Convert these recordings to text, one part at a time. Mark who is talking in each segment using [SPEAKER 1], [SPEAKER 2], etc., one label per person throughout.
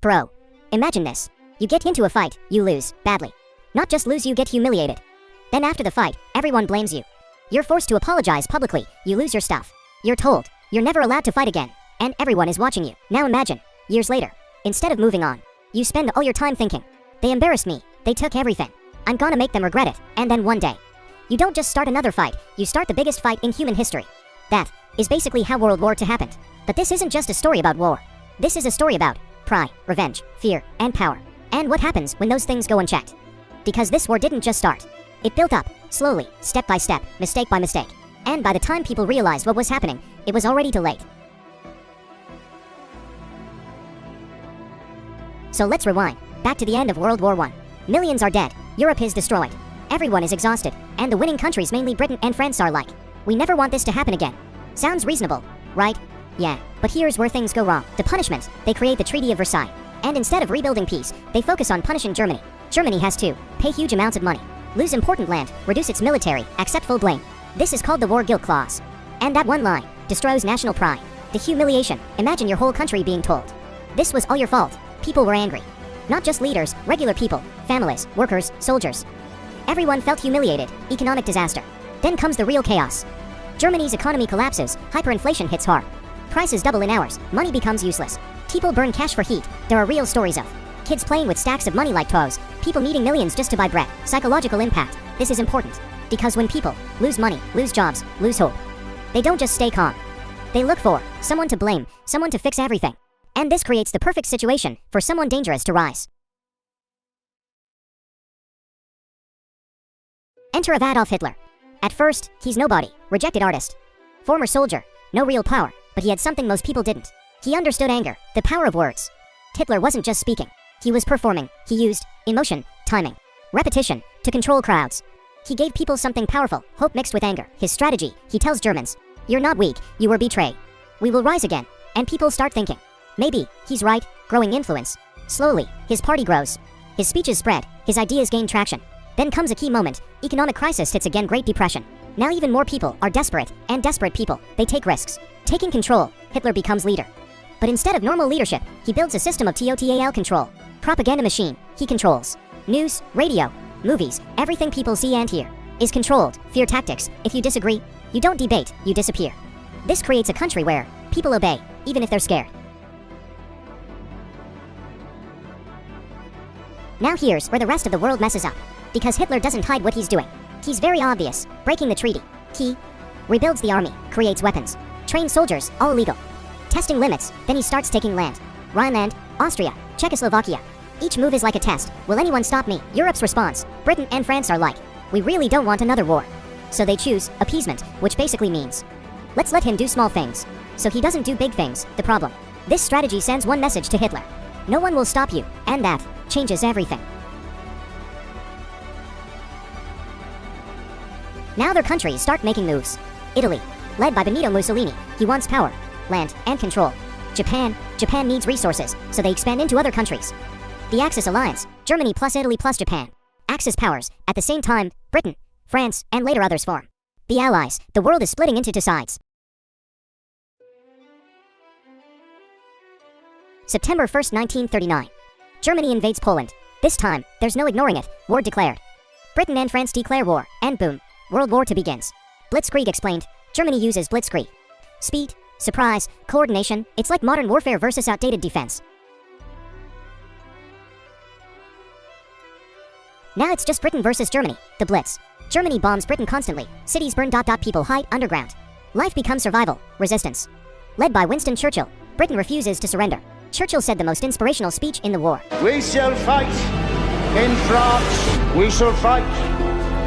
[SPEAKER 1] Bro, imagine this. You get into a fight, you lose, badly. Not just lose, you get humiliated. Then after the fight, everyone blames you. You're forced to apologize publicly, you lose your stuff. You're told, you're never allowed to fight again, and everyone is watching you. Now imagine, years later, instead of moving on, you spend all your time thinking, they embarrassed me, they took everything. I'm gonna make them regret it, and then one day, you don't just start another fight, you start the biggest fight in human history. That is basically how World War II happened. But this isn't just a story about war. This is a story about pride, revenge, fear, and power. And what happens when those things go unchecked. Because this war didn't just start. It built up, slowly, step by step, mistake by mistake. And by the time people realized what was happening, it was already too late. So let's rewind, back to the end of World War I. Millions are dead, Europe is destroyed. Everyone is exhausted, and the winning countries, mainly Britain and France, are like, we never want this to happen again. Sounds reasonable, right? Yeah, but here's where things go wrong. The punishment, they create the Treaty of Versailles. And instead of rebuilding peace, they focus on punishing Germany. Germany has to pay huge amounts of money, lose important land, reduce its military, accept full blame. This is called the War Guilt Clause. And that one line destroys national pride. The humiliation, imagine your whole country being told, this was all your fault. People were angry. Not just leaders, regular people, families, workers, soldiers. Everyone felt humiliated, economic disaster. Then comes the real chaos. Germany's economy collapses, hyperinflation hits hard. Prices double in hours, money becomes useless. People burn cash for heat. There are real stories of kids playing with stacks of money like toys, people needing millions just to buy bread. Psychological impact. This is important. Because when people lose money, lose jobs, lose hope, they don't just stay calm. They look for someone to blame, someone to fix everything. And this creates the perfect situation for someone dangerous to rise. Enter of Adolf Hitler. At first, he's nobody, rejected artist. Former soldier, no real power, but he had something most people didn't. He understood anger, the power of words. Hitler wasn't just speaking. He was performing. He used emotion, timing, repetition to control crowds. He gave people something powerful, hope mixed with anger. His strategy, he tells Germans, you're not weak, you were betrayed. We will rise again. And people start thinking, maybe, he's right, growing influence. Slowly, his party grows. His speeches spread, his ideas gain traction. Then comes a key moment, economic crisis hits again, Great Depression. Now even more people are desperate, and desperate people, they take risks. Taking control, Hitler becomes leader. But instead of normal leadership, he builds a system of total control. Propaganda machine, he controls. News, radio, movies, everything people see and hear is controlled. Fear tactics, if you disagree, you don't debate, you disappear. This creates a country where people obey, even if they're scared. Now here's where the rest of the world messes up. Because Hitler doesn't hide what he's doing. He's very obvious, breaking the treaty. He rebuilds the army, creates weapons, trains soldiers, all legal. Testing limits, then he starts taking land. Rhineland, Austria, Czechoslovakia. Each move is like a test. Will anyone stop me? Europe's response, Britain and France are like, we really don't want another war. So they choose appeasement, which basically means, let's let him do small things, so he doesn't do big things. The problem, this strategy sends one message to Hitler. No one will stop you, and that changes everything. Now their countries start making moves. Italy, led by Benito Mussolini, he wants power, land, and control. Japan needs resources, so they expand into other countries. The Axis alliance, Germany plus Italy plus Japan. Axis powers, at the same time, Britain, France, and later others form. The Allies, the world is splitting into two sides. September 1st, 1939. Germany invades Poland. This time, there's no ignoring it, war declared. Britain and France declare war, and boom. World War II begins. Blitzkrieg explained. Germany uses blitzkrieg. Speed, surprise, coordination, it's like modern warfare versus outdated defense. Now it's just Britain versus Germany, the Blitz. Germany bombs Britain constantly, cities burn. People hide underground. Life becomes survival, resistance. Led by Winston Churchill, Britain refuses to surrender. Churchill said the most inspirational speech in the war.
[SPEAKER 2] We shall fight in France, we shall fight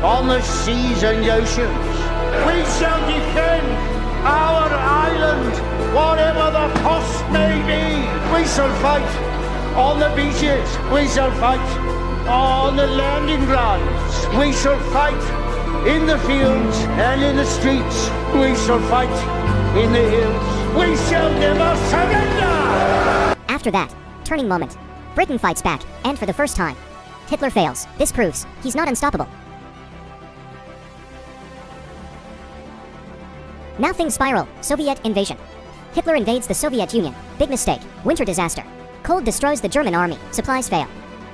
[SPEAKER 2] on the seas and oceans. We shall defend our island, whatever the cost may be. We shall fight on the beaches. We shall fight on the landing grounds. We shall fight in the fields and in the streets. We shall fight in the hills. We shall never surrender!
[SPEAKER 1] After that, turning moment. Britain fights back, and for the first time, Hitler fails. This proves he's not unstoppable. Now things spiral. Soviet invasion. Hitler invades the Soviet Union. Big mistake. Winter disaster. Cold destroys the German army. Supplies fail.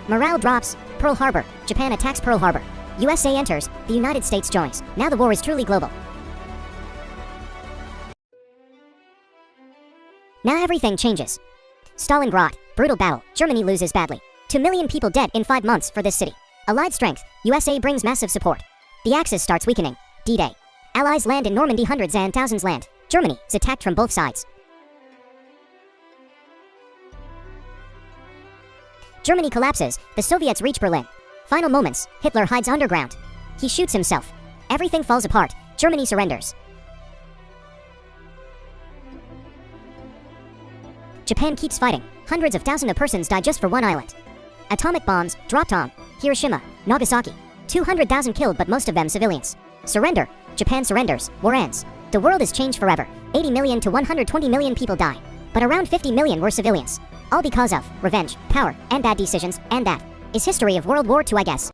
[SPEAKER 1] Morale drops. Pearl Harbor. Japan attacks Pearl Harbor. USA enters. The United States joins. Now the war is truly global. Now everything changes. Stalingrad. Brutal battle. Germany loses badly. 2 million people dead in 5 months for this city. Allied strength. USA brings massive support. The Axis starts weakening. D-Day. Allies land in Normandy. Hundreds and thousands land. Germany is attacked from both sides. Germany collapses. The Soviets reach Berlin. Final moments. Hitler hides underground. He shoots himself. Everything falls apart. Germany surrenders. Japan keeps fighting. Hundreds of thousands of persons die just for one island. Atomic bombs dropped on Hiroshima, Nagasaki. 200,000 killed, but most of them civilians. Surrender. Japan surrenders. War ends. The world is changed forever. 80 million to 120 million people die. But around 50 million were civilians. All because of revenge, power, and bad decisions, and that is history of World War II, I guess.